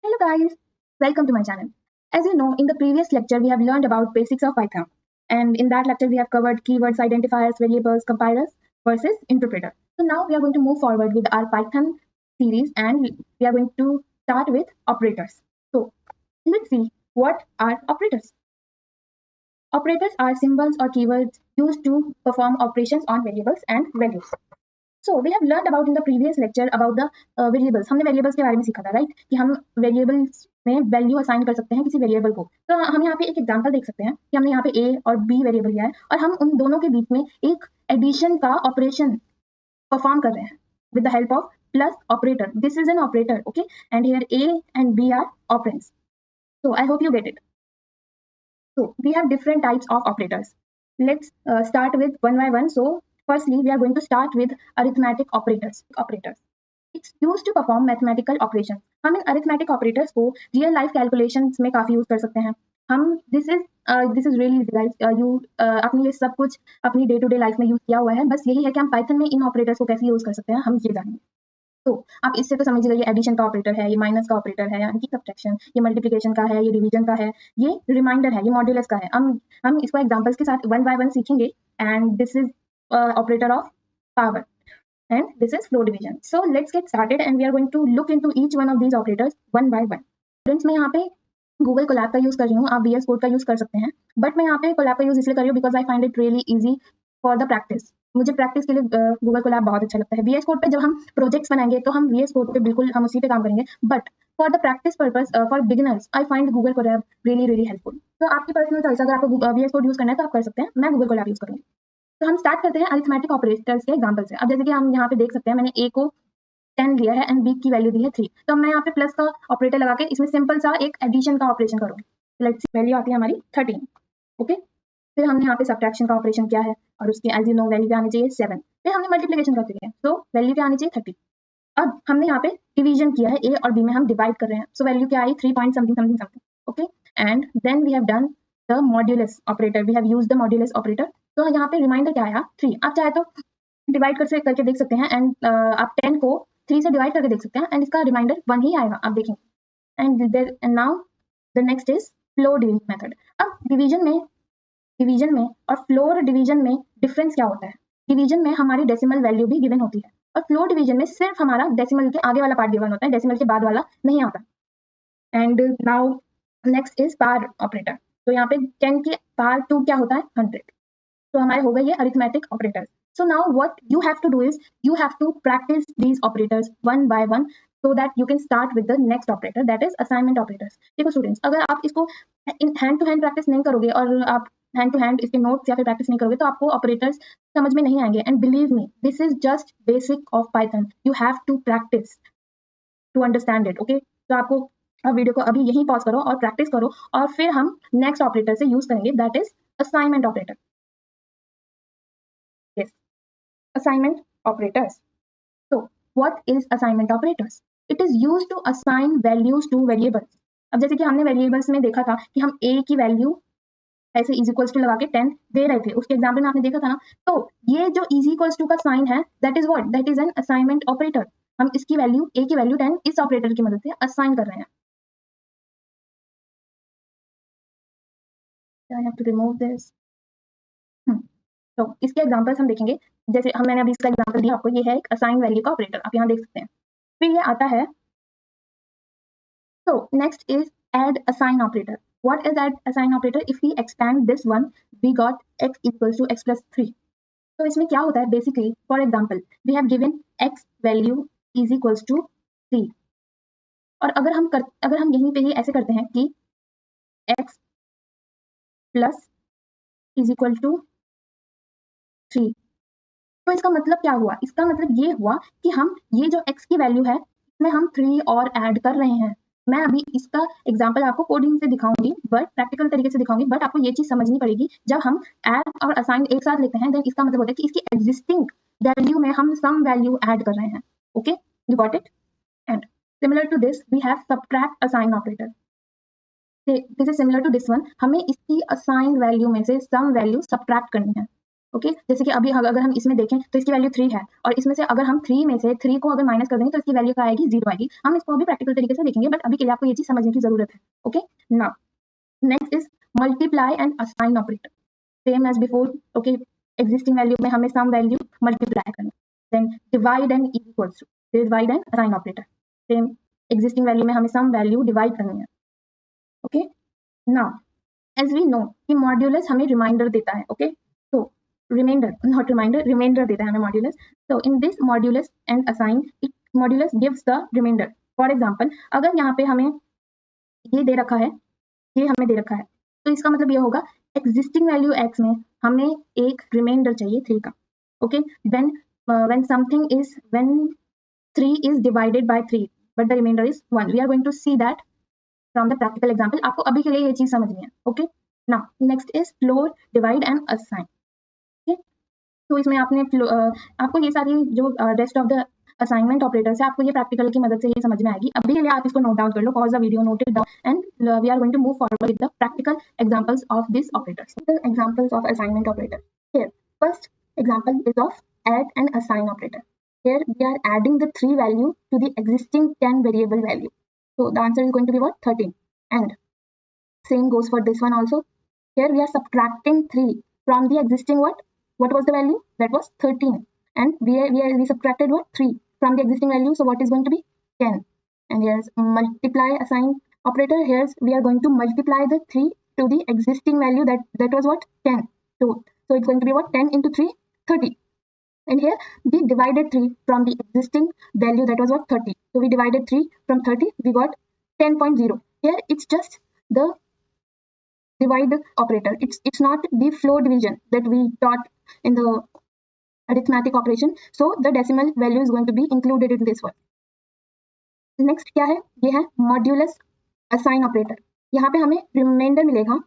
Hello guys, welcome to my channel. As you know, in the previous lecture we have learned about basics of Python, and in that lecture we have covered keywords, identifiers, variables, compilers versus interpreter. So now we are going to move forward with our Python series and we are going to start with operators. So let's see what are operators. Operators are symbols or keywords used to perform operations on variables and values. So we have learned about in the previous lecture about the variables. हमने variables के बारे में सीखा था, right? कि हम variables में value assign कर सकते हैं किसी वेरिएबल को. तो हम यहाँ पे एक एग्जांपल देख सकते हैं कि हमने यहाँ पे a और b वेरिएबल लिया है और हम उन दोनों के बीच में एक एडिशन का ऑपरेशन परफॉर्म कर रहे हैं with the help of plus operator. This is an operator, okay, and here a and b are operands. So I hope you get it. So we have different types of operators. Let's start with one by one. So firstly, we are going to start with arithmetic operators. It's used to perform mathematical operations. हम इन arithmetic operators को real life calculations में काफी use कर सकते हैं. हम this is really easy guys. आपने ये सब कुछ अपनी day to day life में यूज किया हुआ है. बस यही है कि हम Python में इन operators को कैसे यूज कर सकते हैं हम ये जानेंगे. तो आप इससे तो समझिएगा ये एडिशन का ऑपरेटर है, ये माइनस का ऑपरेटर है, यानी कि सब्ट्रैक्शन, ये मल्टीप्लिकेशन का है, ये डिवीजन का है, ये रिमाइंडर है, ये मॉड्यूलस का है. हम इसको एग्जांपल्स के साथ वन बाय वन सीखेंगे. And this is operator of power and this is flow division. So let's get started and we are going to look into each one of these operators one by one. Friends, मैं यहाँ पे Google Colab का use कर रही हूँ, आप VS Code का use कर सकते हैं, बट मैं यहाँ पे Colab का यूज इसलिए कर रही हूँ because I find it really easy for the practice. मुझे प्रैक्टिस के लिए Google Colab बहुत अच्छा लगता है. VS Code पे जब हम प्रोजेक्ट्स बनाएंगे तो हम VS Code पे बिल्कुल हम उसी पे काम करेंगे, but for the practice purpose for beginners I find Google Colab really helpful. तो आपकी पर्सनल चॉइस, अगर आपको VS Code यूज करना है तो आप कर सकते हैं. मैं Google Colab यूज करूँगी. तो हम स्टार्ट करते हैं अरिथमेटिक ऑपरेटर्स के एग्जांपल से. अब जैसे कि हम यहाँ पे देख सकते हैं मैंने a को 10 लिया है एंड b की वैल्यू दी है 3. तो मैं यहाँ पे प्लस का ऑपरेटर लगा के इसमें सिंपल सा एक एडिशन का ऑपरेशन करूंगी. लेट्स सी वैल्यू आती है हमारी 13, ओके. फिर हमने यहाँ पे सब्ट्रैक्शन का ऑपरेशन किया है और उसके एज यू नो वैल्यू क्या आनी चाहिए 7. फिर हमने मल्टीप्लिकेशन कर दिया है तो वैल्यू क्या आनी चाहिए 30. अब हमने यहाँ पे डिवीजन किया है, a और b में हम डिवाइड कर रहे हैं, सो वैल्यू क्या आई 3 point something, okay. And then we have done the modulus operator, we have used the modulus operator. तो यहाँ पे रिमाइंडर क्या आया 3. आप चाहे तो डिवाइड करके देख सकते हैं एंड आप 10 को 3 से डिवाइड करके देख सकते हैं एंड इसका रिमाइंडर 1 ही आएगा, आप देखेंगे. And now the next is floor division method. अब डिवीजन में और फ्लोर डिवीजन में डिफरेंस क्या होता है? डिवीजन में हमारी डेसिमल वैल्यू भी गिवन होती है और फ्लोर डिवीजन में सिर्फ हमारा डेसिमल के आगे वाला पार्ट गिवन होता है, डेसिमल के बाद वाला नहीं आता. And now next is power operator. तो यहाँ पे 10 की पावर 2 क्या होता है 100. तो हमारे हो गए ये arithmetic operators. So now what you have to do is you have to practice these operators one by one so that you can start with the next operator, that is assignment operators. देखो students, अगर आप इसको hand to hand practice नहीं करोगे और आप hand to hand इसके notes या फिर प्रैक्टिस नहीं करोगे तो आपको ऑपरेटर्स समझ में नहीं आएंगे. And believe me, this is just basic of Python. You have to practice to understand it, okay. तो आपको अब वीडियो को अभी यहीं पॉज करो और प्रैक्टिस करो और फिर हम नेक्स्ट ऑपरेटर से यूज करेंगे, that is assignment operator. Assignment operators. So what is assignment operators? It is used to assign values to variables. अब जैसे कि हमने वेरिएबल्स में देखा था कि हम a की वैल्यू ऐसे इज इक्वल्स टू लगा के 10 दे रहे थे, उसके एग्जाम्पल में आपने देखा था ना. तो ये जो इज इक्वल्स टू का साइन है that is what, that is an assignment operator. हम इसकी वैल्यू a की वैल्यू 10 इस ऑपरेटर की मदद से असाइन कर रहे हैं. I have to remove this. तो इसके एग्जांपल्स हम देखेंगे. जैसे मैंने अभी इसका एग्जांपल दिया आपको, ये है एक असाइन वैल्यू का ऑपरेटर, आप यहाँ देख सकते हैं. फिर ये आता है, तो next is add assign operator. What is add assign operator? If we expand this one we got x equals to x plus 3. तो इसमें क्या होता है basically, for example we have given x value is equals to 3 और अगर हम यहीं पे ही ऐसे करते हैं कि x plus is equal to 3, तो इसका मतलब क्या हुआ? इसका मतलब ये हुआ कि हम ये जो x की वैल्यू है इसमें हम 3 और ऐड कर रहे हैं. मैं अभी इसका एग्जांपल आपको कोडिंग से दिखाऊंगी, बट प्रैक्टिकल तरीके से दिखाऊंगी, बट आपको ये चीज समझनी पड़ेगी. जब हम ऐड और असाइन एक साथ लेते हैं देन इसका मतलब होता है कि इसकी एग्जिस्टिंग वैल्यू में हम सम वैल्यू ऐड कर रहे हैं. Okay, you got it. And similar to this we have subtract assign operator. This is similar to this one. हमें इसकी असाइन वैल्यू में से सम वैल्यू सब्ट्रैक्ट करनी है. ओके जैसे कि अभी अगर हम इसमें देखें तो इसकी वैल्यू 3 है और इसमें से अगर हम 3 में से 3 को अगर माइनस कर देंगे तो इसकी वैल्यू क्या आएगी, 0 आएगी। हम इसको अभी प्रैक्टिकल तरीके से देखेंगे, बट अभी के लिए आपको ये चीज समझने की जरूरत है। Okay now next is multiply and assign operator, same as before. Okay existing value में हमें सम वैल्यू मल्टीप्लाई करना, then divide and equals to divide and assign operator, same existing value में हमें सम वैल्यू डिवाइड करनी है। Okay now as we know कि modulus हमें reminder देता है। ओके तो रिमाइंडर नॉट रिमाइंडर, रिमाइंडर देता है हमें मॉड्यूलस। तो in this modulus and assign it modulus gives the reminder. For example अगर यहाँ पे हमें ये दे रखा है, ये हमें दे रखा है, तो इसका मतलब ये होगा एग्जिस्टिंग वैल्यू x में हमें एक रिमाइंडर चाहिए 3 का। Okay then when something is when 3 is divided by 3 but the reminder is 1, we are going to see that from the practical example. आपको अभी के लिए ये चीज समझनी है। Okay now next is floor divide and assign. तो इसमें आपने आपको ये सारी जो rest of the assignment operators है, आपको ये प्रैक्टिकल की मदद से ये समझ में आएगी। अभी के लिए आप इसको नोट डाउन कर लो, pause the video, note it down, and we are going to move forward with the practical examples of this operators. The examples of assignment operator here, first example is of add and assign operator. Here we are adding the 3 value to the existing 10 variable value. So the answer is going to be what? 13. And same goes for this one also. Here we are subtracting 3 from the existing what? What was the value? That was 13. And we subtracted what? 3 from the existing value. So what is going to be? 10. And here's multiply assign operator. Here's we are going to multiply the 3 to the existing value that was what? 10. So it's going to be what? 10 into 3, 30. And here we divided 3 from the existing value that was what? 30. So we divided 3 from 30, we got 10.0. Here it's just the divide operator. It's not the floor division that we taught in the arithmetic operation. So the decimal value is going to be included in this one. Next क्या है? ये है modulus assign operator. यहाँ पे हमें reminder मिलेगा,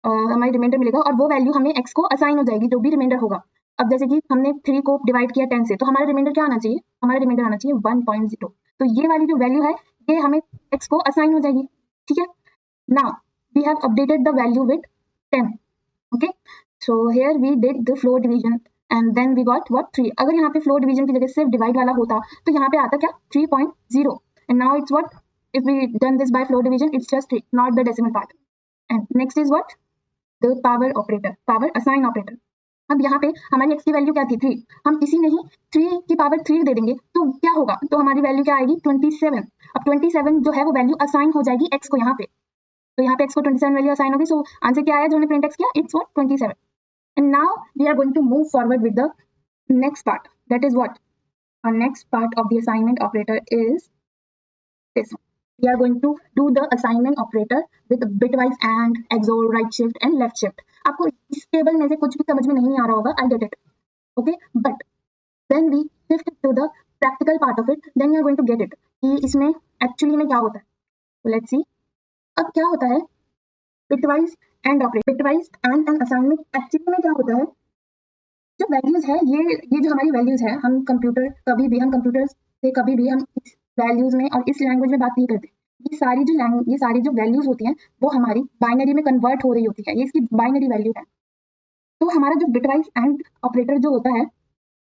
हमारी reminder मिलेगा और वो वैल्यू हमें x को असाइन हो जाएगी, जो भी रिमाइंडर होगा। अब जैसे कि हमने 3 को डिवाइड किया 10 से, तो हमारा रिमाइंडर क्या आना चाहिए? हमारा रिमाइंडर आना चाहिए 1.0। तो ये वाली जो वैल्यू है ये हमें x को असाइन हो जाएगी। ठीक है, now we have updated the value with 10। Okay so here we did the floor division and then we got what? 3। अगर यहाँ पे फ्लोर डिवीजन की जगह सिर्फ डिवाइड वाला होता तो यहाँ पे आता क्या? 3.0। And now it's what? If we done this by floor division it's just 3, not the decimal part. And next is what? The power operator, power assign operator. अब यहाँ पे हमारी x की वैल्यू क्या थी? 3। हम इसी में ही 3 की पावर 3 दे देंगे तो क्या होगा? तो हमारी वैल्यू क्या आएगी? 27। अब 27 जो है वो वैल्यू असाइन हो जाएगी x को यहाँ पे, तो यहाँ पे x को 27 वैल्यू असाइन होगी। सो आंसर क्या आया जो हमने प्रिंट एक्स किया? It's what? 27। And now we are going to move forward with the next part, that is what? Our next part of the assignment operator is this one. We are going to do the assignment operator with bitwise AND, XOR, right shift and left shift. आपको इस table में से कुछ भी समझ में नहीं आ रहा होगा, I get it. Okay, but then we shift to the practical part of it, then you are going to get it. कि इसमें actually में क्या होता है? So let's see. अब क्या होता है? bitwise AND operator, bitwise AND assignment actually में क्या होता है? जो वैल्यूज है, ये जो हमारी वैल्यूज है, हम कंप्यूटर से कभी भी हम इस वैल्यूज में और इस लैंग्वेज में बात नहीं करते। ये सारी जो वैल्यूज होती हैं वो हमारी बाइनरी में कन्वर्ट हो रही होती है, ये इसकी बाइनरी वैल्यू है। तो हमारा जो बिटवाइज एंड ऑपरेटर जो होता है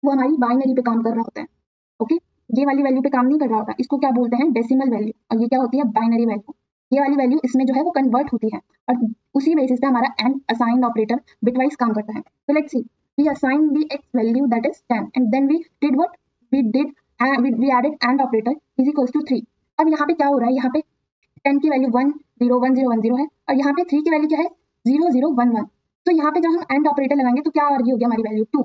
वो हमारी बाइनरी पे काम कर रहा होता है। ओके, ये वाली वैल्यू पे काम नहीं कर रहा होता, इसको क्या बोलते हैं? Decimal value. और ये क्या होती है? Binary value. ये वाली वैल्यू इसमें जो है वो कन्वर्ट होती है और उसी बेसिस पे हमारा एंड असाइन ऑपरेटर बिटवाइज काम करता है। तो let's see, we assigned the x value that is 10 and then we did what? We added AND operator is equals to 3. अब यहाँ पे क्या हो रहा है? यहाँ पे 10 की वैल्यू 1 0 1 0 1 0 है और यहाँ पे 3 की वैल्यू क्या है? 0 0 1 1। तो यहाँ पे जब हम AND ऑपरेटर लगाएंगे तो क्या आ रही होगी हमारी वैल्यू? 2।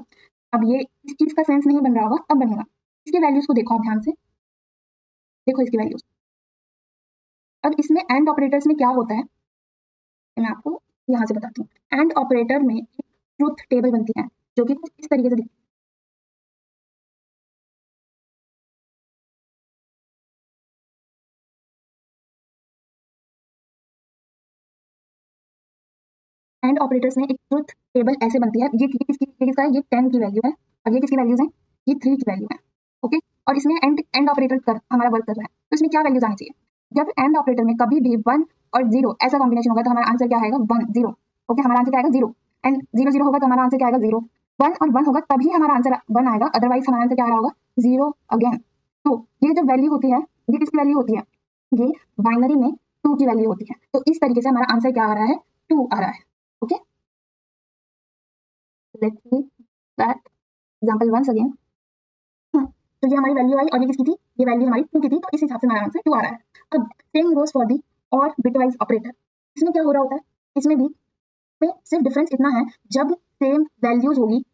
अब ये इस चीज का सेंस नहीं बन रहा होगा, अब बनेगा। इसकी वैल्यूज को देखो आप ध्यान से, देखो इसकी वैल्यूज। अब इसमें AND ऑपरेटर्स में क्या होता है मैं आपको यहाँ से बताती हूँ। AND ऑपरेटर में ट्रूथ टेबल बनती है जो कि कुछ इस तरीके से दिखती है। एंड ऑपरेटर्स में एक ट्रूथ टेबल ऐसे बनती है, ये किसका है? ये 10 की वैल्यू है और ये किसकी वैल्यूज है? ये 3 की वैल्यू है। ओके, और इसमें एंड ऑपरेटर हमारा वर्क कर रहा है, तो इसमें क्या वैल्यूज आनी चाहिए? जब एंड ऑपरेटर में कभी भी 1 और 0 ऐसा कॉम्बिनेशन होगा तो हमारा आंसर क्या आएगा? 1 0। ओके, हमारा आंसर क्या आएगा? 0। एंड 0 0 होगा तो हमारा आंसर क्या आएगा? 0। 1 और 1 होगा तभी हमारा आंसर 1 आएगा, अदरवाइज हमारा आंसर क्या आ रहा होगा 0 अगेन। तो ये जो वैल्यू होती है ये किसकी वैल्यू होती है, ये बाइनरी में 2 की वैल्यू होती है। तो इस तरीके से हमारा आंसर क्या आ रहा है, 2 आ रहा है। Okay, let's see that example once again. तो ये हमारी वैल्यू आई और ये किसकी थी, ये वैल्यू हमारी 2 की थी, तो इस हिसाब से हमारा आंसर 2 आ रहा है। अब सेम गोज फॉर दी और बिटवाइज ऑपरेटर। इसमें क्या हो रहा होता है, इसमें भी सिर्फ डिफरेंस इतना है, जब सेम वैल्यूज होगी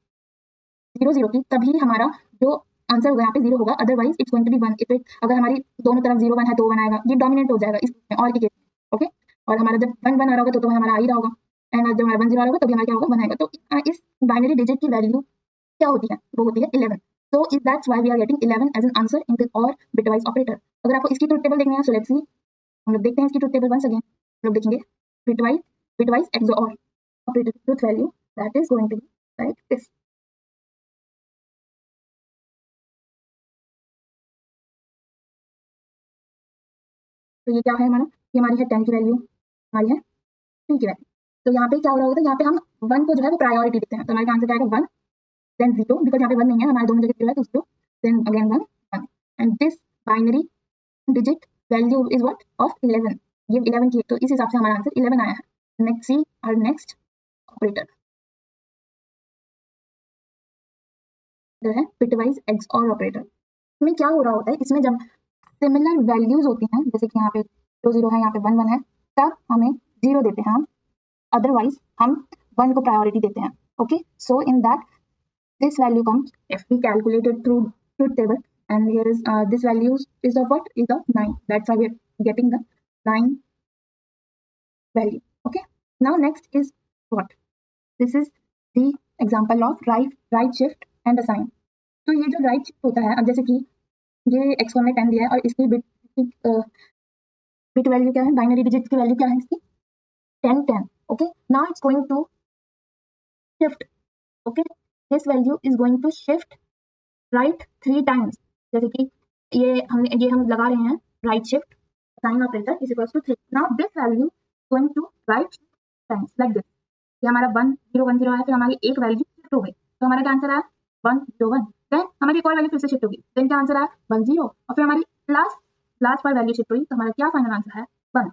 0 0 की तभी हमारा जो आंसर होगा यहाँ पे 0 होगा, otherwise it's going to be 1। If it अगर हमारी दोनों तरफ 0 1 है तो 1 आएगा, ये डोमिनेट हो जाएगा इसमें और के केस में। ओके, और हमारा जब 1 1 आ रहा होगा तो हमारा आ ही रहा होगा, एंड जब हमारा 1 0 आ रहा होगा तभी हमारा क्या होगा 1 आएगा। तो इस बाइनरी डिजिट की वैल्यू क्या होती है, वो होती है 11। So is that's why we are getting 11 as an answer in the or bitwise operator। अगर आपको इसकी ट्रुथ टेबल देखनी है, so let's see, हम लोग देखते हैं इसकी ट्रुथ टेबल वंस अगेन। हम लोग देखेंगे bitwise XOR operator की truth value that is going to be like this। तो ये क्या है हमारा, ये हमारी है 10 की वैल्यू, हमारी है 3 की वैल्यू। तो यहाँ पे क्या हो रहा होता है, यहाँ पे हम 1 को जो है वो प्रायोरिटी देते हैं, तो हमारे आंसर क्या आएगा 1 then 0, बिकॉज यहाँ पे 1 नहीं है, हमारे दोनों जगह 0 है तो 0 then again 1 1 and this binary digit value is what of 11। ये 11 की है, तो इस हिसाब से हमारा आंसर 11 आया है। नेक्स्ट सी और नेक्स्ट ऑपरेटर जो है बिटवाइज XOR ऑपरेटर। इसमें क्या हो रहा होता है, इसमें जब सिमिलर वैल्यूज होती हैं, जैसे कि यहाँ पे 0 0 है, यहाँ पे 1 1 है, तब हमें 0 देते हैं हम, अदरवाइज हम 1 को प्रायोरिटी देते हैं। Okay, so in that this value comes if we calculate it through truth table, and here is this value is of what, is of 9, that's why we are getting the 9 value। okay, now next is what, this is the example of right shift and assign। तो ये जो right shift होता है, अब जैसे कि ये x1 ने 10 दिया है और इसकी बिट वैल्यू क्या है, बाइनरी डिजिट की वैल्यू क्या है इसकी 10 10। okay, now it's going to shift। okay, this value is going to shift right 3 times। जैसे कि ये हम लगा रहे हैं right shift assign operator is equals to 3। now this value going to right shift times like this। ये हमारा 1 0 1 0 आया, फिर हमारी एक वैल्यू शिफ्ट हो गई, तो हमारा क्या आंसर आया 1 0 1। देन हमारी एक और वैल्यू फिर से शिफ्ट होगी, देन क्या आंसर आया 1 0, और फिर हमारी लास्ट पर वैल्यू शिफ्ट हुई, तो हमारा क्या फाइनल आंसर है 1।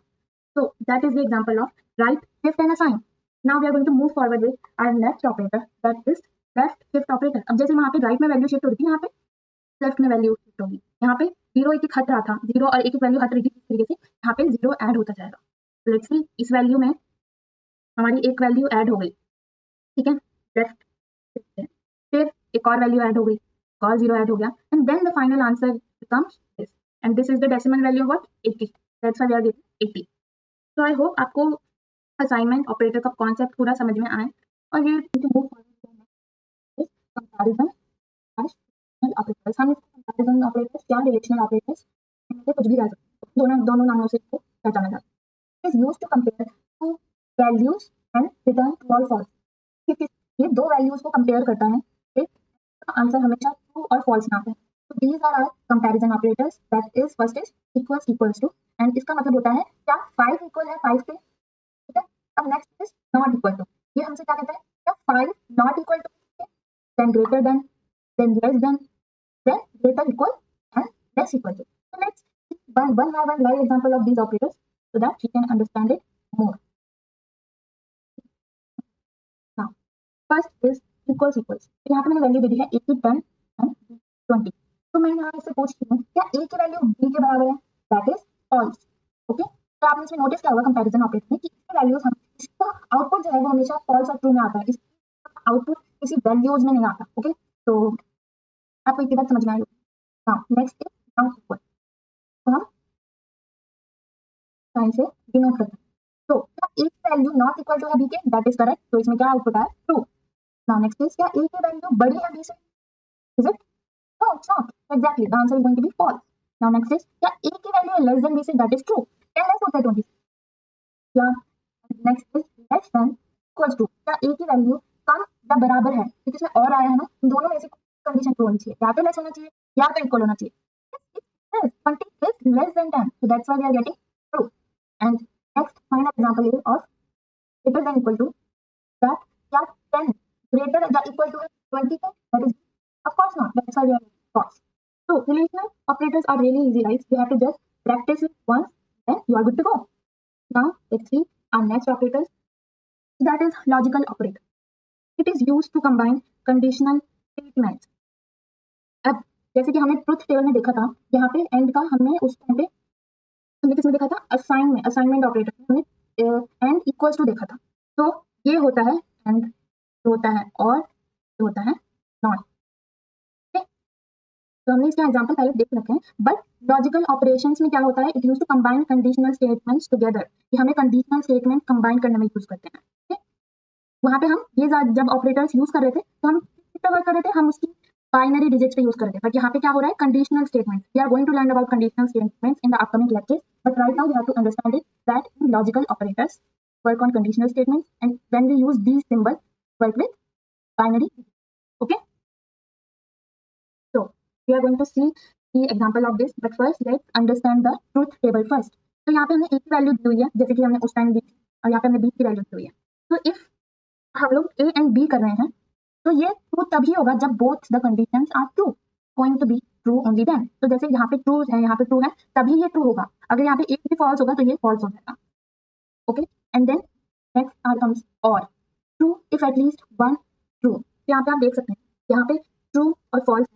so that is the example of right shift and assign। now we are going to move forward with our next operator, that is left shift operator. अब जैसे वहां पे राइट में वैल्यू शिफ्ट हो रही थी, यहाँ पे लेफ्ट में वैल्यू शिफ्ट होगी। यहाँ पे 0 1 1 हट रहा था, 0 और 1 1 वैल्यू हट रही थी, इस तरीके से यहाँ पे 0 ऐड होता जाएगा। लेट्स सी, इस वैल्यू में हमारी एक वैल्यू ऐड हो गई, ठीक है, लेफ्ट शिफ्ट है, फिर एक और वैल्यू ऐड हो गई, और 0 ऐड हो गया, and then the final answer becomes this, and this is the decimal value what 80। That's why we are getting 80। So I hope आपको असाइनमेंट ऑपरेटर का कॉन्सेप्ट पूरा समझ में आए, और ये मूव कंपैरिजन ऑपरेटर्स। हम कंपैरिजन ऑपरेटर्स या रिलेशनल ऑपरेटर्स से कुछ भी कह सकते हैं, दोनों नामों से इसको पहचाना जाता है। Is used to compare two values and return true और फॉल्स। ठीक है, ये दो वैल्यूज को कंपेयर करता है, ठीक, आंसर हमेशा ट्रू और फॉल्स में आता है। तो these are our comparison operators, that is first is equals to, and इसका मतलब होता है क्या 5 इक्वल है 5 के, ठीक है। अब next is not equal to, ये हमसे क्या कहता है, क्या 5 not equal to, then greater than, then less than, then greater equal and less equal to। So let's see one by one live example of these operators so that you can understand it more। Now first is equals। तो यहाँ पे मैंने value दे दी है 80 10 and 20। तो मैं यहाँ से पूछती हूँ क्या a की वैल्यू b के बराबर है, दैट इज फॉल्स। ओके, तो आपने इसमें नोटिस किया होगा कंपैरिजन ऑपरेटर में कि इसकी वैल्यूज हम, इसका आउटपुट जो है वो हमेशा फॉल्स और ट्रू में आता है, इसका आउटपुट किसी वैल्यूज में नहीं आता। ओके, तो आपको एक बात समझ में आई होगी। हाँ, नेक्स्ट इज नॉट इक्वल, तो हम साइन से डिनोट करते हैं। तो क्या a की वैल्यू नॉट इक्वल टू है b के, दैट इज करेक्ट, तो इसमें क्या आउटपुट है ट्रू। नाउ नेक्स्ट इज क्या a की वैल्यू बड़ी है b से, is it, no it's not, exactly the answer is going to be false. Now next is क्या a की वैल्यू लेस देन b से, दैट इज ट्रू, 10 लेस होता है 20। क्या next is less than equals to, क्या a की value कम या बराबर है, क्योंकि इसमें और आया है ना, इन दोनों में से कंडीशन ट्रू होनी चाहिए, या तो लेस होना चाहिए या तो इक्वल होना चाहिए। Yes, 20 is less than 10, so that's why we are getting true। And next final example is of greater than equal to, that क्या 10 greater या equal to है 20 का, that is, of course not, that's why we are false. So relational operators are really easy, guys. You have to just practice it once, then you are good to go. Now let's see our next operator, that is logical operator. It is used to combine conditional statements. अब जैसे कि हमने truth table में देखा था, यहाँ पे and का हमने उस टाइम पे हमने किसमें देखा था, असाइनमेंट ऑपरेटर में हमने एंड इक्वल्स टू देखा था. तो ये होता है एंड, होता है और होता है नॉट. तो हमने इसका एग्जांपल पहले देख रखे हैं. बट लॉजिकल ऑपरेशंस में क्या होता है, it use to combine conditional statements together. कि हमें कंडीशनल स्टेटमेंट कंबाइन करने में यूज करते हैं. ठीक है, वहां पे हम ये जब ऑपरेटर्स यूज कर रहे थे तो हम किस पे वर्क कर रहे थे, हम उसकी बाइनरी डिजिट्स पे यूज कर रहे थे. बट यहाँ पे क्या हो रहा है, conditional statements. We are going to learn about conditional statements in the upcoming lectures, but right now we have to understand it that in logical operators work on conditional statements and when we use these symbol work with binary. Okay, so we are going to see the example of this, but first let's understand the truth table first. तो यहाँ पे हमने a की value दी हुई है, जैसे कि हमने उस टाइम दी थी, और यहाँ पे हमने b की वैल्यू दी हुई है. तो इफ हम लोग a एंड b कर रहे हैं तो ये ट्रू तभी होगा जब both the conditions are true, going to be true only then. तो जैसे यहाँ पे ट्रू है, यहाँ पे ट्रू है, तभी ये ट्रू होगा. अगर यहाँ पे एक भी फॉल्स होगा तो ये फॉल्स हो जाएगा. Okay, and then next OR comes or true if at least one true. यहाँ पे आप देख सकते हैं, यहाँ पे ट्रू और फॉल्स,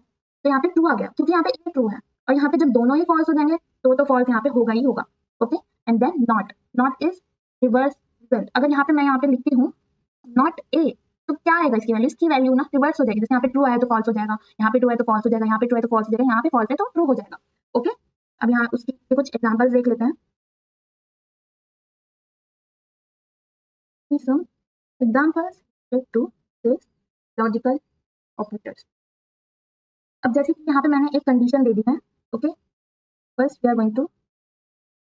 तो यहाँ पे ट्रू आ गया क्योंकि यहाँ पे एक ट्रू है, और यहाँ पे जब दोनों ही फॉल्स हो जाएंगे तो फॉल्स यहाँ पे होगा ही होगा. Okay, and then not is reverse result. अगर यहाँ पे मैं यहाँ पे लिखती हूँ नॉट ए, तो क्या आएगा इसकी वैल्यू, इसकी वैल्यू ना रिवर्स हो जाएगी. जैसे यहाँ पे ट्रू आया तो फॉल्स हो जाएगा, यहाँ पे ट्रू है तो फॉल्स हो जाएगा, यहाँ पे ट्रू है तो फॉल्स हो जाएगा, यहाँ पे फॉल्स है तो ट्रू हो जाएगा. ओके, अब यहाँ उसके कुछ एग्जांपल्स देख लेते हैं. Some examples to this logical operators. अब जैसे कि यहाँ पे मैंने एक कंडीशन दे दी है. Okay, first we are going to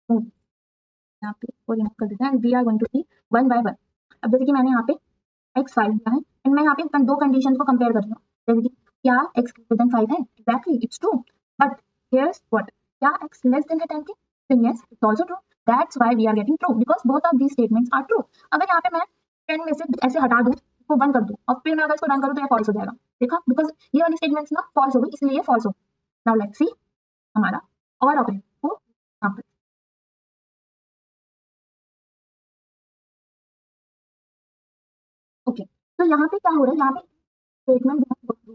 move यहाँ पे और यहाँ कर देते हैं, we are going to see one by one. अब जैसे कि मैंने यहाँ पे x5 दिया है एंड मैं यहाँ पे दो कंडीशन को कंपेयर कर रही हूँ. जैसे कि क्या x ग्रेटर देन 5 है, exactly it's true, but here's what, क्या x लेस देन है 10 के, then yes it's also true. That's why we are getting true because both of these statements are true. अगर यहाँ पे मैं 10 में से ऐसे हटा दूँ, इसको 1 कर दूँ और फिर मैं अगर इसको रन करूँ तो ये फॉल्स हो जाएगा. देखा, बिकॉज ये वाली स्टेटमेंट्स ना फॉल्स हो गई, इसलिए ये फॉल्स हो गई. नाउ लेट्स सी हमारा और ऑपरेटर को यहाँ पे. ओके, तो यहाँ पे क्या हो रहा है, यहाँ पे स्टेटमेंट जो है वो ट्रू,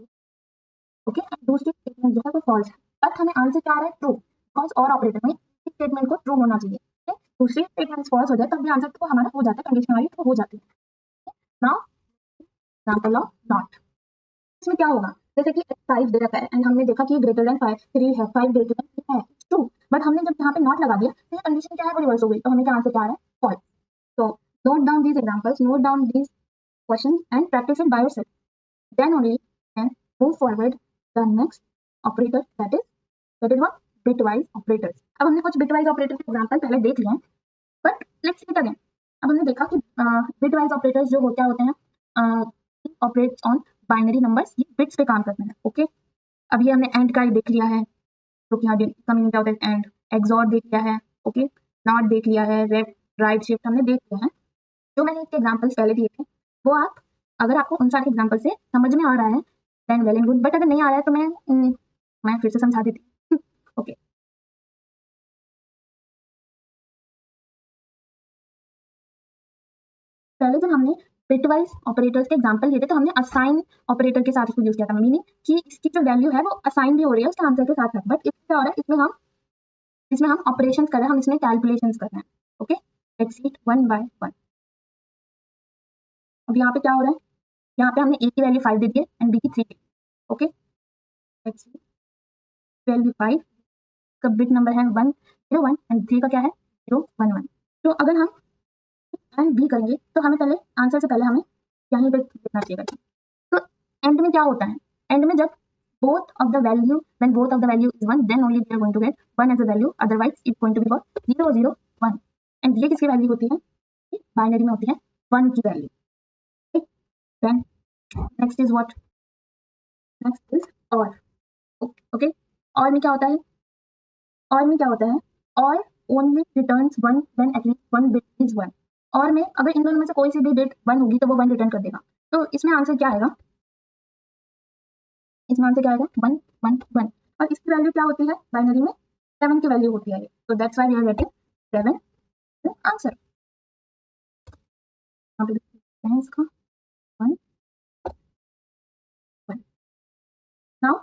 ओके, एंड दूसरी स्टेटमेंट जो है वो फॉल्स है. बट हमें आंसर क्या आ रहा है, ट्रू, बिकॉज और ऑपरेटर में इस स्टेटमेंट को ट्रू होना चाहिए. दूसरी स्टेटमेंट फॉल्स हो जाए तब भी आंसर तो हमारा हो जाता है, कंडीशन हमारी ट्रू हो जाती है. Now example of not. इसमें क्या होगा, जैसे कि 5 दे रखा है एंड हमने देखा कि ग्रेटर देन 5 3 है, 5 ग्रेटर देन है, ट्रू, बट हमने जब यहाँ पे नॉट लगा दिया तो ये कंडीशन क्या है, वो रिवर्स हो गई. तो हमें क्या आंसर क्या आ रहा है, false. So note down these examples, note down these questions and practice it by yourself. Then only can move forward the next operator, that is what, bitwise operators. अब हमने कुछ bitwise operator के example पहले देख लिए हैं, but let's see it again. अब हमने देखा कि bitwise operators जो क्या होते हैं, operates on binary numbers, ये bits पे काम करते हैं. ओके, अब ये हमने एंड का देख लिया है, तो क्या कमिंग क्या होता है एंड, एक्सॉर देख लिया है. ओके, नॉट देख लिया है, लेफ्ट राइट शिफ्ट हमने देख लिया है. जो मैंने इसके एग्जांपल्स पहले दिए थे वो आप, अगर आपको उन सारे एग्जांपल से समझ में आ रहा है then well and good, but अगर नहीं आ रहा है तो मैं फिर से समझा देती हूँ. ओके, पहले जब हमने बिटवाइज ऑपरेटर्स के एग्जांपल लिए थे तो हमने असाइन ऑपरेटर के साथ इसको यूज किया था, मीनिंग कि इसकी जो वैल्यू है वो असाइन भी हो रही है उसके आंसर के साथ साथ. बट इसमें क्या हो रहा है, इसमें हम ऑपरेशंस कर रहे हैं, हम इसमें कैलकुलेशंस कर रहे हैं. Okay, let's see it one by one. अब यहाँ पे क्या हो रहा है, यहाँ पे हमने a की वैल्यू 5 दे दी है एंड b की 3 दी. ओके, लेट्स सी वैल्यू 5 का बिट नंबर है 101 एंड 3 का क्या है 011. तो अगर हम एंड b करेंगे तो हमें पहले आंसर से पहले हमें यहीं पे लिखना चाहिए. तो एंड में क्या होता है, एंड में जब both of the value, when both of the value is 1, then only we are going to get 1 as a value, otherwise it's going to be what, 0 0 1. And ये किसकी वैल्यू होती है, बाइनरी में होती है 1 की value. Then next is what, next is or. Okay, और में क्या होता है, और में क्या होता है, और only returns 1 when at least one bit is 1. और में अगर इन दोनों में से कोई सी भी बिट 1 होगी तो वो 1 रिटर्न कर देगा. तो इसमें आंसर क्या आएगा, इसमें आंसर क्या आएगा 1 1 1 और इसकी वैल्यू क्या होती है बाइनरी में 7 की वैल्यू होती है, तो that's why we are getting 7 answer. यहाँ पे देखते हैं इसका 1 1। Now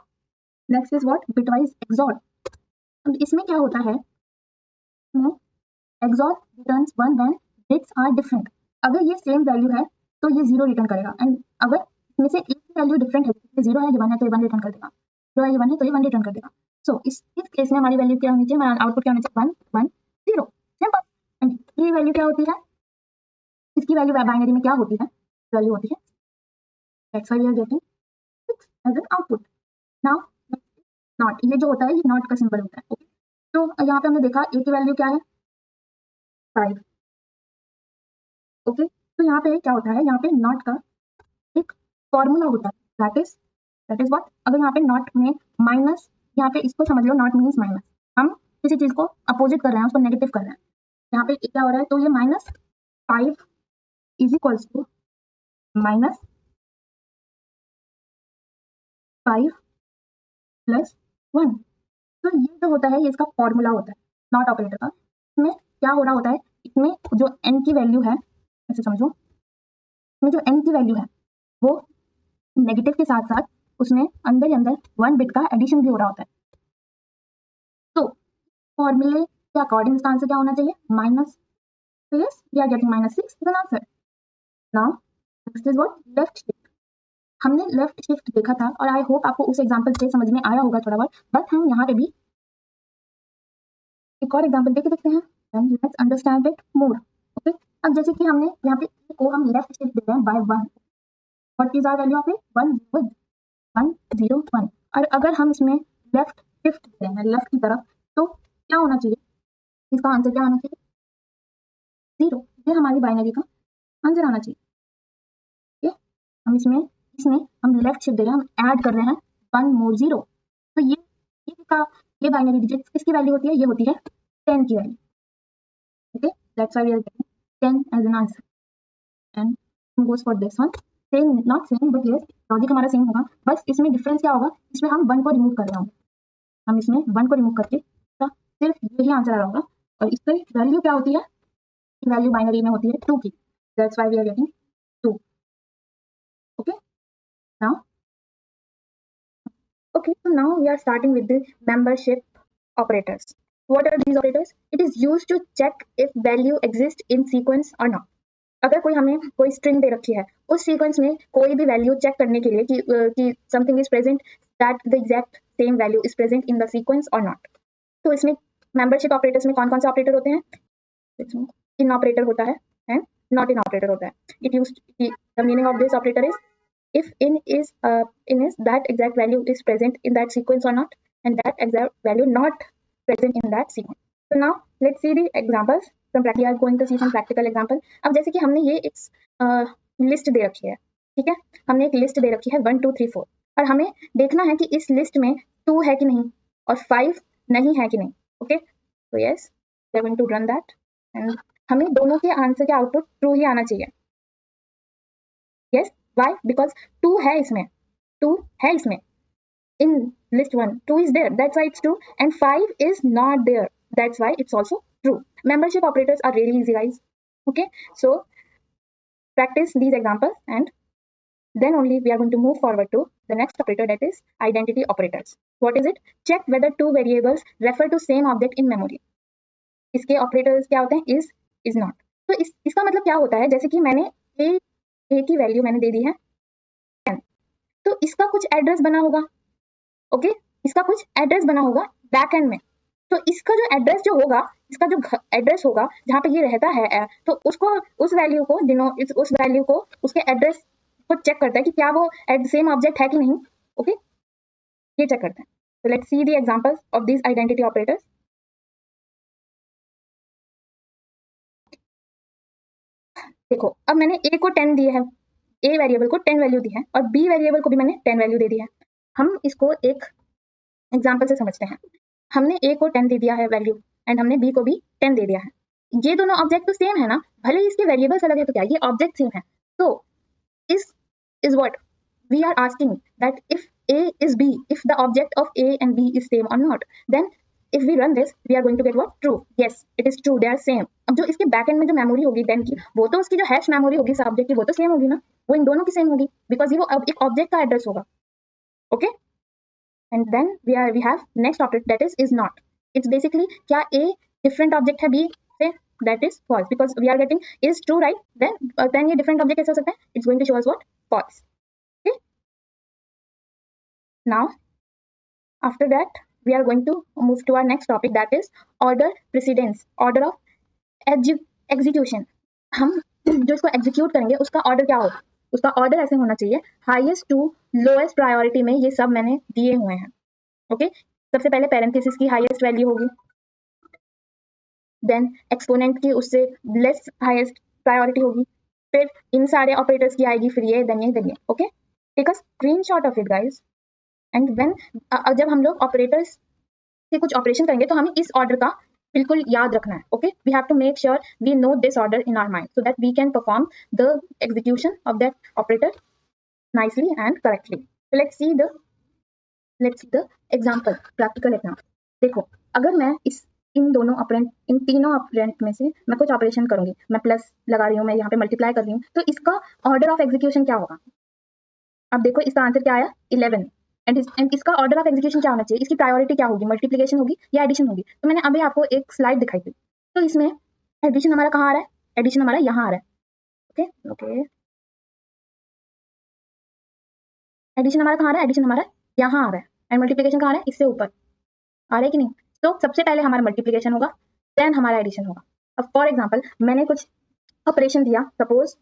next is what bitwise XOR. अब इसमें क्या होता है, XOR returns 1 when bits are different. अगर ये सेम वैल्यू है तो ये 0 रिटर्न करेगा, एंड अगर इसमें से एक की वैल्यू डिफरेंट है, 0 है ये 1 है तो ये 1 रिटर्न कर देगा, 0 है ये 1 है तो ये 1 रिटर्न कर देगा। सो इस केस में हमारी वैल्यू क्या होनी चाहिए, हमारा आउटपुट क्या होना चाहिए 1 1 0, सिंपल। एंड ये वैल्यू क्या होती है, इसकी वैल्यू बाइनरी में क्या होती है, वैल्यू होती है, that's why we are getting 6 as an output. Now not, ये जो होता है ये नॉट का सिंबल होता है, ओके। तो यहाँ पे हमने देखा ए की वैल्यू क्या है 5, ओके। तो यहाँ पे क्या होता है, यहाँ पे नॉट का एक फॉर्मूला होता है, दैट इज व्हाट, अगर यहाँ पे नॉट में माइनस, यहाँ पे इसको समझ लो नॉट मीन्स माइनस, हम किसी चीज को अपोजिट कर रहे हैं, उसको नेगेटिव कर रहे हैं, यहाँ पे क्या हो रहा है, तो ये -5 इज इक्वल्स टू -5 + 1। तो ये जो होता है ये इसका फॉर्मूला होता है नॉट ऑपरेटर का। इसमें क्या हो रहा होता है, इसमें जो n की वैल्यू है, ऐसे समझो, इसमें जो n की वैल्यू है वो नेगेटिव के साथ साथ उसमें अंदर ही अंदर 1 बिट का एडिशन भी हो रहा होता है। तो फॉर्मूले के अकॉर्डिंग इसका आंसर क्या होना चाहिए माइनस, तो yes we are getting -6 is an answer. Now next is what left shift. हमने लेफ्ट शिफ्ट देखा था और आई होप आपको उस एग्जांपल से समझ में आया होगा थोड़ा बहुत, बट हम यहाँ पे भी एक और एग्जांपल देख देखते हैं and let's understand it more, okay. अब जैसे कि हमने यहाँ पे ए को हम लेफ्ट शिफ्ट दे रहे हैं by 1, what is our value of it 1 0 1। और अगर हम इसमें लेफ्ट शिफ्ट दे रहे हैं लेफ्ट की तरफ, तो क्या होना चाहिए, इसका आंसर क्या आना चाहिए 0, ये हमारी बाइनरी का आंसर आना चाहिए, ठीक है। हम इसमें हम लेफ्ट शिफ्ट दे रहे हैं, हम ऐड कर रहे हैं 1 मोर 0, तो ये बाइनरी डिजिट किसकी वैल्यू होती है, ये होती है 10 की value, okay. That's why we are getting 10 as an answer and goes for this one same, not same but yes logic हमारा सेम होगा, बस इसमें डिफरेंस क्या होगा, इसमें हम 1 को रिमूव कर रहे होंगे, हम इसमें 1 को रिमूव करके तो सिर्फ यही आंसर आ रहा होगा, और इसकी वैल्यू क्या होती है, वैल्यू बाइनरी में होती है 2 की, that's why we are getting 2, okay. Now okay, so now we are starting with the membership operators. What are these operators? It is used to check if value exists in sequence or not. अगर कोई हमें कोई string दे रखी है, उस sequence में कोई भी वैल्यू चेक करने के लिए कि something is present, that the exact same value is present in the sequence और नॉट। तो इसमें मेंबरशिप ऑपरेटर्स में कौन कौन से ऑपरेटर होते हैं, इन ऑपरेटर होता है एंड नॉट इन ऑपरेटर होता है। It used the meaning of this operator is if in is that exact value is present in that sequence or not, and that exact value not present in that sequence. So now let's see the examples from practice. We are going to see some practical example. अब जैसे कि हमने ये एक list दे रखी है, ठीक है, हमने एक लिस्ट दे रखी है 1 2 3 4, और हमें देखना है कि इस लिस्ट में 2 है कि नहीं और 5 नहीं है कि नहीं, ओके। तो yes we are going to run that and हमें दोनों के आंसर के आउटपुट ट्रू ही आना चाहिए, यस। Why? Because 2 है इसमें, 2 है इसमें, in list 1 2 is there, that's why it's true, and 5 is not there, that's why it's also true. Membership operators are really easy guys, okay, so practice these examples and then only we are going to move forward to the next operator, that is identity operators. What is it? Check whether two variables refer to same object in memory. इसके operators क्या होते हैं, is not। तो इसका मतलब क्या होता है, जैसे कि मैंने a की वैल्यू मैंने दे दी है 10, तो इसका कुछ एड्रेस बना होगा, ओके, इसका कुछ एड्रेस बना होगा बैक एंड में, तो इसका जो एड्रेस जो होगा, इसका जो एड्रेस होगा जहाँ पे ये रहता है, तो उसको उस वैल्यू को उस वैल्यू को उसके एड्रेस को चेक करता है कि क्या वो सेम ऑब्जेक्ट है कि नहीं, ओके, ये चेक करता है। तो let's see the examples of this identity operators. देखो अब मैंने a को 10 दिए है, a वेरिएबल को 10 वैल्यू दी है और b वेरिएबल को भी मैंने 10 वैल्यू दे दी है। हम इसको एक एग्जांपल से समझते हैं। हमने a को 10 दे दिया है वैल्यू एंड हमने b को भी 10 दे दिया है। ये दोनों ऑब्जेक्ट तो सेम है ना, भले ही इसके वेरिएबल्स अलग है तो क्या, ये ऑब्जेक्ट सेम है। तो is what we are asking that if A is B if the object of A and B is same or not. Then if we run this, we are going to get what? True. Yes, it is true. They are same. अब जो इसके back and में जो memory होगी then की, वो तो उसकी जो हैश मेमोरी होगी सब्जेक्ट की, वो तो सेम होगी ना, वो इन दोनों की सेम होगी, बिकॉज ये वो अब एक ऑब्जेक्ट का एड्रेस होगा. Okay, and then we have next operator that is not. It's basically क्या A डिफरेंट ऑब्जेक्ट है B से, that is false, because we are getting is true right. Then ये डिफरेंट ऑब्जेक्ट कैसे हो सकता है? It's going to show us what? False. Okay, now after that we are going to move to our next topic, that is order precedence, order of execution. हम जो इसको execute करेंगे उसका ऑर्डर क्या होगा? उसका ऑर्डर ऐसे होना चाहिए, हाईएस्ट टू लोएस्ट प्रायोरिटी में. ये सब मैंने दिए हुए हैं. ओके, सबसे पहले पैरेंथेसिस की हाईएस्ट वैल्यू होगी, देन एक्सपोनेंट की उससे लेस हाईएस्ट प्रायोरिटी होगी, फिर इन सारे ऑपरेटर्स की आएगी, फिर ये देन ये देन ये. Okay, take a screenshot of it guys. And when जब हम लोग ऑपरेटर्स से कुछ ऑपरेशन करेंगे तो हमें इस ऑर्डर का बिल्कुल याद रखना है. Okay, we have to make sure we know this order in our mind so that we can perform the execution of that operator nicely and correctly. So let's see the example, practical example. देखो, अगर मैं इन तीनों operand में से मैं कुछ operation करूंगी, मैं प्लस लगा रही हूँ, मैं यहाँ पे मल्टीप्लाई कर रही हूँ, तो इसका ऑर्डर ऑफ एग्जीक्यूशन क्या होगा? अब देखो इसका आंसर क्या आया? 11. एंड इसका ऑर्डर ऑफ एग्जीक्यूशन क्या होना चाहिए? इसकी प्रायोरिटी क्या होगी? मल्टीप्लिकेशन होगी या एडिशन होगी? तो मैंने अभी आपको एक स्लाइड दिखाई थी. तो इसमें एडिशन हमारा कहाँ आ रहा है? एडिशन हमारा यहाँ आ रहा है. ओके ओके, एडिशन हमारा कहाँ आ रहा है? एडिशन हमारा यहाँ आ रहा है. एंड मल्टीप्लिकेशन कहाँ आ रहा है? इससे ऊपर आ रहा है कि नहीं? तो सबसे पहले हमारा मल्टीप्लिकेशन होगा, देन हमारा एडिशन होगा. अब फॉर एग्जाम्पल मैंने कुछ ऑपरेशन दिया, सपोज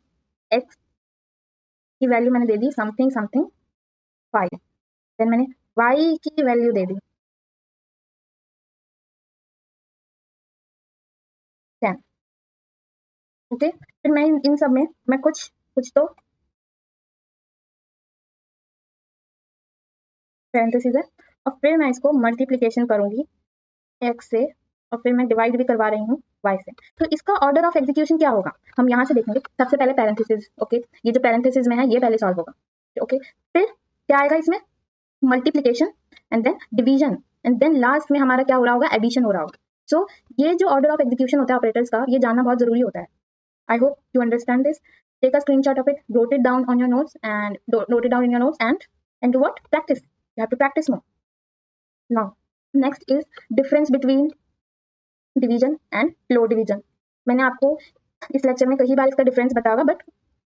एक्स की वैल्यू मैंने दे दी समथिंग समथिंग 5, देन मैंने y की वैल्यू दे दी 10. ओके, फिर मैं इन सब में मैं कुछ तो पैरेंथेसिस है, और फिर मैं इसको मल्टीप्लिकेशन करूंगी x से, और फिर मैं डिवाइड भी करवा रही हूँ y से. तो इसका ऑर्डर ऑफ एग्जीक्यूशन क्या होगा? हम यहाँ से देखेंगे. सबसे पहले पैरेंथेसिस. ओके, ये जो पैरेंथेसिस में है ये पहले सॉल्व होगा. ओके, फिर क्या आएगा इसमें? Multiplication and then division, and then last में हमारा क्या हो रहा होगा? एडिशन हो रहा होगा. सो ये जो ऑर्डर ऑफ एग्जीक्यूशन होता है ऑपरेटर्स का, ये जानना बहुत जरूरी होता है. I hope you understand this. Take a screenshot of it, note it down on your notes and note it down in your notes and do what? Practice. You have to practice more. Now next is difference between division and floor division. मैंने आपको इस lecture में कई बार इसका difference बताया, but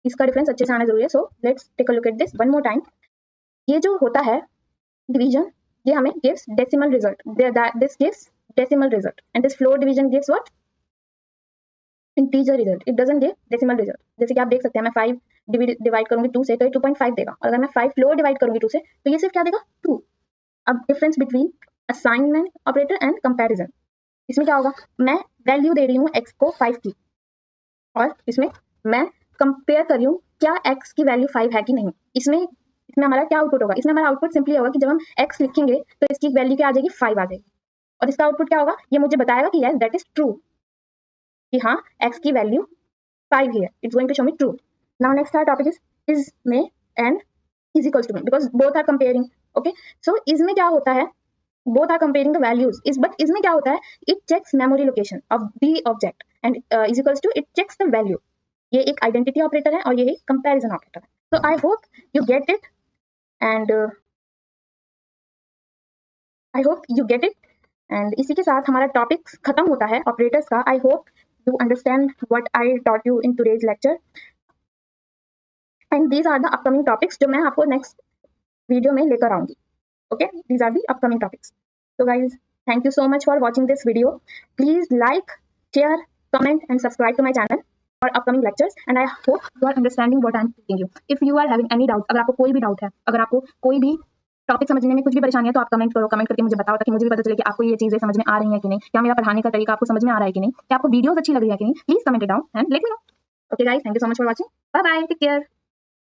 इसका difference अच्छे से आना जरूरी है. So let's take a look at this one more time. ये जो होता है division, ये हमें gives decimal result. This gives decimal result, and this floor division gives what? Integer result. It doesn't give decimal result. जैसे कि आप देख सकते हैं, मैं 5 डिवाइड करूंगी 2 से तो ये 2.5 देगा, और अगर मैं 5 फ्लोर डिवाइड करूंगी 2 से तो ये सिर्फ क्या देगा? 2. अब difference between assignment operator and comparison. इसमें क्या होगा? मैं वैल्यू दे रही हूँ x को 5 की, और इसमें मैं कंपेयर कर रही हूँ क्या x की वैल्यू 5 है कि नहीं. इसमें हमारा क्या आउटपुट होगा? इसमें हमारा आउटपुट सिंपली होगा कि जब हम x लिखेंगे तो इसकी वैल्यू क्या आ जाएगी? 5 आ जाएगी. और इसका आउटपुट क्या होगा? ये मुझे बताएगा कि यस दैट इज ट्रू, कि हाँ x की वैल्यू 5 ही है. It's going to show me true. Now next our topic is में एंड इज इक्वल्स टू में, because both are comparing. Okay, so इसमें क्या होता है? Both are comparing the values. But इसमें क्या होता है? It checks memory location of the object and is equals to it checks the value. ये एक आइडेंटिटी ऑपरेटर है और ये एक कंपैरिजन ऑपरेटर है. So I hope you get it. And I hope you get it. And इसी के साथ हमारा टॉपिक खत्म होता है ऑपरेटर्स का. I hope you understand what I taught you in today's lecture, and these are the upcoming topics जो मैं आपको नेक्स्ट वीडियो में लेकर आऊंगी. Okay, these are the upcoming topics. So guys, thank you so much for watching this video. Please like, share, comment and subscribe to my channel for upcoming lectures, and I hope you are understanding what I am teaching you. If you are having any doubt, अगर आपको कोई भी doubt है, अगर आपको कोई भी topic समझने में कुछ भी परेशानी है, तो आप कमेंट करो. कमेंट करके मुझे बताओ ताकि मुझे भी पता चले कि आपको ये चीजें समझ में आ रही हैं कि नहीं, क्या मेरा पढ़ाने का तरीका आपको समझ में आ रहा है कि नहीं, क्या आपको वीडियोस अच्छी लग रही है कि नहीं. Please comment it down and let me know. Okay guys, thank you so much for watching. Bye bye, take care.